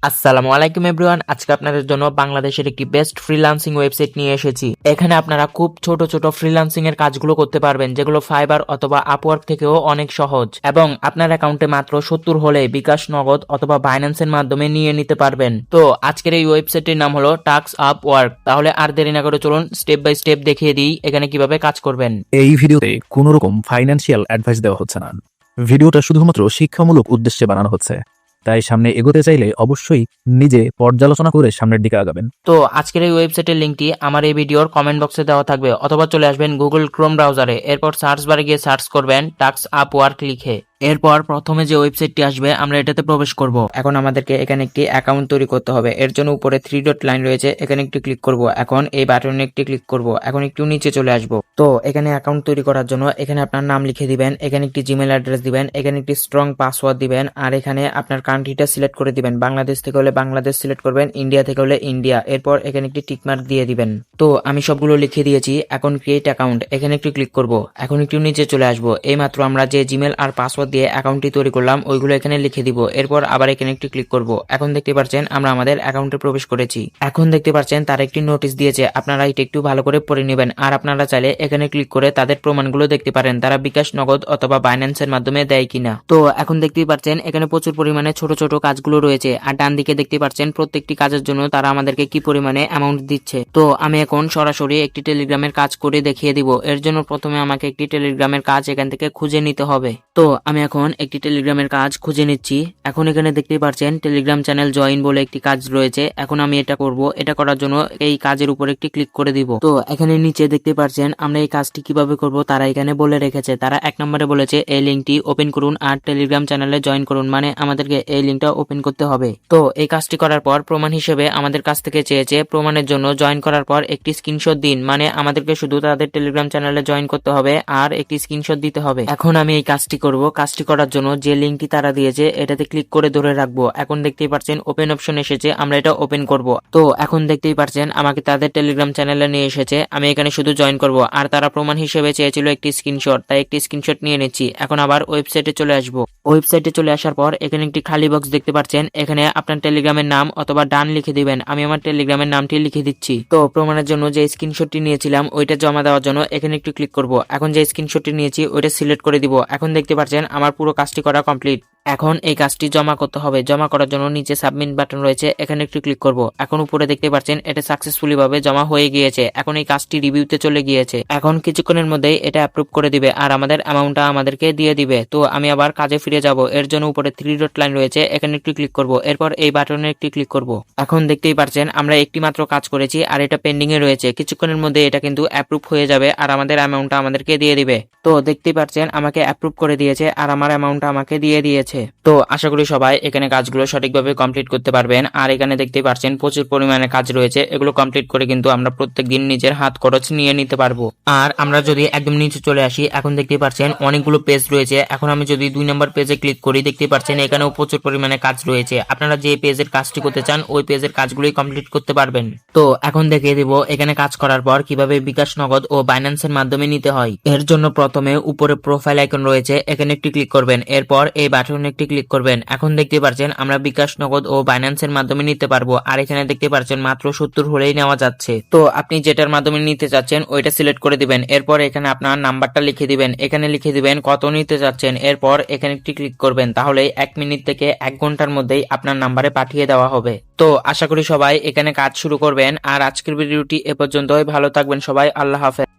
আসসালামু আলাইকুম এভরিওয়ান, আজকে আপনাদের জন্য বাংলাদেশের একটি বেস্ট ফ্রিল্যান্সিং ওয়েবসাইট নিয়ে এসেছি। এখানে আপনারা খুব ছোট ছোট ফ্রিল্যান্সিং এর কাজগুলো করতে পারবেন, যেগুলো ফাইবার অথবা আপওয়ার্ক থেকেও অনেক সহজ, এবং আপনার অ্যাকাউন্টে মাত্র 70 হলে বিকাশ, নগদ অথবা বাইন্যান্সের মাধ্যমে নিয়ে নিতে পারবেন। তো আজকের এই ওয়েবসাইটের নাম হলো টাস্ক আপওয়ার্ক। তাহলে আর দেরি না করে চলুন স্টেপ বাই স্টেপ দেখিয়ে দিই এখানে কিভাবে কাজ করবেন। এই ভিডিওতে কোনো রকম ফাইন্যান্সিয়াল অ্যাডভাইস দেওয়া হচ্ছে না। ভিডিওটা শুধুমাত্র শিক্ষামূলক উদ্দেশ্যে বানানো হচ্ছে, তাই সামনে এগোতে চাইলে অবশ্যই নিজে পর্যালোচনা করে সামনের দিকে আগাবেন। তো আজকের এই ওয়েবসাইটের লিঙ্কটি আমার এই ভিডিওর কমেন্ট বক্সে দেওয়া থাকবে, অথবা চলে আসবেন গুগল ক্রোম ব্রাউজারে, এরপর সার্চ বারে গিয়ে সার্চ করবেন টাস্ক আপওয়ার্ক লিখে। এরপর প্রথমে যে ওয়েবসাইটটি আসবে আমরা এটাতে প্রবেশ করব। এখন আমাদেরকে এখানে একটি অ্যাকাউন্ট তৈরি করতে হবে। এর জন্য উপরে 3 ডট লাইন রয়েছে, এখানে একটি ক্লিক করব। এখন এই বাটনে একটি ক্লিক করব। এখন একটু নিচে চলে আসব। তো এখানে অ্যাকাউন্ট তৈরি করার জন্য এখানে আপনার নাম লিখে দিবেন, এখানে একটি জিমেল অ্যাড্রেস দিবেন, এখানে একটি স্ট্রং পাসওয়ার্ড দিবেন, আর এখানে আপনার কান্ট্রিটা সিলেক্ট করে দিবেন। বাংলাদেশ থেকে হলে বাংলাদেশ সিলেক্ট করবেন, ইন্ডিয়া থেকে হলে ইন্ডিয়া। এরপর এখানে একটি টিকমার্ক দিয়ে দিবেন। তো আমি সবগুলো লিখে দিয়েছি। এখন ক্রিয়েট অ্যাকাউন্ট, এখানে একটু ক্লিক করব। এখন একটু নিচে চলে আসব। এইমাত্র আমরা যে জিমেল আর পাসওয়ার্ড দিয়ে অ্যাকাউন্টটি তৈরি করলাম ওইগুলো এখানে লিখে দিব। এরপর আবার এখানে একটু ক্লিক করব। এখন দেখতে পাচ্ছেন আমরা আমাদের অ্যাকাউন্টে প্রবেশ করেছি। এখন দেখতে পাচ্ছেন তার একটি নোটিশ দিয়েছে, আপনারা এটা একটু ভালো করে পড়ে নেবেন। আর আপনারা চাইলে এখানে ক্লিক করে তাদের প্রমাণগুলো দেখতে পারেন, তারা বিকাশ, নগদ অথবা বাইন্যান্সের মাধ্যমে দেয় কিনা। তো এখন দেখতেই পাচ্ছেন এখানে প্রচুর পরিমাণে ছোট ছোট কাজগুলো রয়েছে, আর ডান দিকে দেখতে পাচ্ছেন প্রত্যেকটি কাজের জন্য তারা আমাদেরকে কি পরিমাণে অ্যামাউন্ট দিচ্ছে। তো আমি এখন সরাসরি একটি টেলিগ্রামের কাজ করে দেখিয়ে দিব। এর জন্য প্রথমে আমাকে একটি টেলিগ্রামের কাজ এখান থেকে খুঁজে নিতে হবে। তো আমি এখন একটি টেলিগ্রামের কাজ খুঁজে নিচ্ছি। এখন এখানে দেখতেই পাচ্ছেন টেলিগ্রাম চ্যানেল জয়েন বলে একটি কাজ রয়েছে। এখন আমি এটা করব। এটা করার জন্য এই কাজের উপর একটি ক্লিক করে দিব। তো এখানে নিচে দেখতে পাচ্ছেন আমরা এই কাজটি কিভাবে করব তারা এখানে বলে রেখেছে। তারা 1 নম্বরে বলেছে এই লিঙ্কটি ওপেন করুন আর টেলিগ্রাম চ্যানেলে জয়েন করুন, মানে আমাদেরকে এই লিঙ্কটা ওপেন করতে হবে। তো এই কাজটি করার পর প্রমাণ হিসেবে আমাদের কাছ থেকে চেয়েছে প্রমাণের জন্য জয়েন করার পর একটি স্ক্রিনশট দিন, মানে আমাদেরকে শুধু তাদের টেলিগ্রাম চ্যানেলে জয়েন করতে হবে আর একটি স্ক্রিনশট দিতে হবে। এখন আমি এই কাজটি করব। কাজটি করার জন্য যে লিঙ্কটি তারা দিয়েছে এটাতে ক্লিক করে ধরে রাখবো। এখন দেখতেই পাচ্ছেন ওপেন অপশন এসেছে, আমরা এটা ওপেন করব। তো এখন দেখতেই পাচ্ছেন আমাকে তাদের টেলিগ্রাম চ্যানেলে নিয়ে এসেছে। আমি এখানে শুধু জয়েন করব, আর তারা প্রমাণ হিসেবে চেয়েছিল একটি স্ক্রিনশট, তাই একটি স্ক্রিনশট নিয়ে নিচ্ছি। এখন আবার ওয়েবসাইটে চলে আসবো। ওয়েবসাইটে চলে আসার পর এখানে একটি খালি বক্স দেখতে পাচ্ছেন, এখানে আপনার টেলিগ্রামের নাম অথবা ডান লিখে দিবেন। আমি আমার টেলিগ্রামের নামটি লিখে দিচ্ছি। তো প্রমাণের জন্য যে স্ক্রিনশটটি নিয়েছিলাম ওইটা জমা দেওয়ার জন্য এখানে একটু ক্লিক করব। এখন যে স্ক্রিনশটটি নিয়েছি ওইটা সিলেক্ট করে দিব। এখন দেখতে পাচ্ছেন আমার পুরো কাজটি করা কমপ্লিট। এখন এই কাজটি জমা করতে হবে। জমা করার জন্য নিচে সাবমিট বাটন রয়েছে, এখানে একটু ক্লিক করব। এখন উপরে দেখতে পাচ্ছেন এটা সাকসেসফুলি ভাবে জমা হয়ে গিয়েছে। এখন এই কাজটি রিভিউতে চলে গিয়েছে। এখন কিছুক্ষণের মধ্যেই এটা অ্যাপ্রুভ করে দিবে আর আমাদের অ্যামাউন্টটা আমাদেরকে দিয়ে দিবে। তো আমি আবার কাজে ফিরে যাব। এর জন্য উপরে 3 ডট লাইন রয়েছে, এখানে একটু ক্লিক করব। এরপর এই বাটনে একটি ক্লিক করব। এখন দেখতেই পাচ্ছেন আমরা একটি মাত্র কাজ করেছি আর এটা পেন্ডিং এ রয়েছে। কিছুক্ষণের মধ্যে এটা কিন্তু অ্যাপ্রুভ হয়ে যাবে আর আমাদের অ্যামাউন্টটা আমাদেরকে দিয়ে দিবে। তো দেখতেই পাচ্ছেন আমাকে অ্যাপ্রুভ করে দিয়েছে আর আমার অ্যামাউন্টটা আমাকে দিয়ে দিয়েছে। তো আশা করি সবাই এখানে কাজগুলো সঠিকভাবে কমপ্লিট করতে পারবেন। আর এখানে দেখতেই পাচ্ছেন প্রচুর পরিমাণে কাজ রয়েছে, এগুলো কমপ্লিট করে কিন্তু আমরা প্রত্যেকদিন নিজের হাত খরচ নিয়ে নিতে পারবো। আর আমরা যদি একদম নিচে চলে আসি, এখন দেখতে পাচ্ছেন অনেকগুলো পেজ রয়েছে। এখন আমি যদি 2 নম্বর পেজে ক্লিক করি, দেখতে পাচ্ছেন এখানেও প্রচুর পরিমাণে কাজ রয়েছে। আপনারা যে পেজের কাজটি করতে চান ওই পেজের কাজগুলোই কমপ্লিট করতে পারবেন। তো এখন দেখিয়ে দিব এখানে কাজ করার পর কিভাবে বিকাশ, নগদ ও বাইন্যান্সের মাধ্যমে নিতে হয়। এর জন্য প্রথমে উপরে প্রোফাইল আইকন রয়েছে, এখানে একটি ক্লিক করবেন। এরপর এই বাটনে একটি ক্লিক করবেন। এখন দেখতে পাচ্ছেন আমরা বিকাশ, নগদ ও বাইন্যান্সের মাধ্যমে নিতে পারবো। আর এখানে দেখতে পাচ্ছেন মাত্র 70 হলেই নেওয়া যাচ্ছে। তো আপনি যেটার মাধ্যমে নিতে চাচ্ছেন ওইটা সিলেক্ট করে দিবেন। এরপর এখানে আপনার নাম্বারটা লিখে দিবেন, এখানে লিখে দিবেন কত নিতে চাচ্ছেন। এরপর এখানে একটি ক্লিক করবেন, তাহলে 1 মিনিট থেকে 1 ঘন্টার মধ্যেই আপনার নাম্বারে পাঠিয়ে দেওয়া হবে। তো আশা করি সবাই এখানে কাজ শুরু করবেন। আর আজকের ভিডিওটি এ পর্যন্তই। ভালো থাকবেন সবাই। আল্লাহ হাফেজ।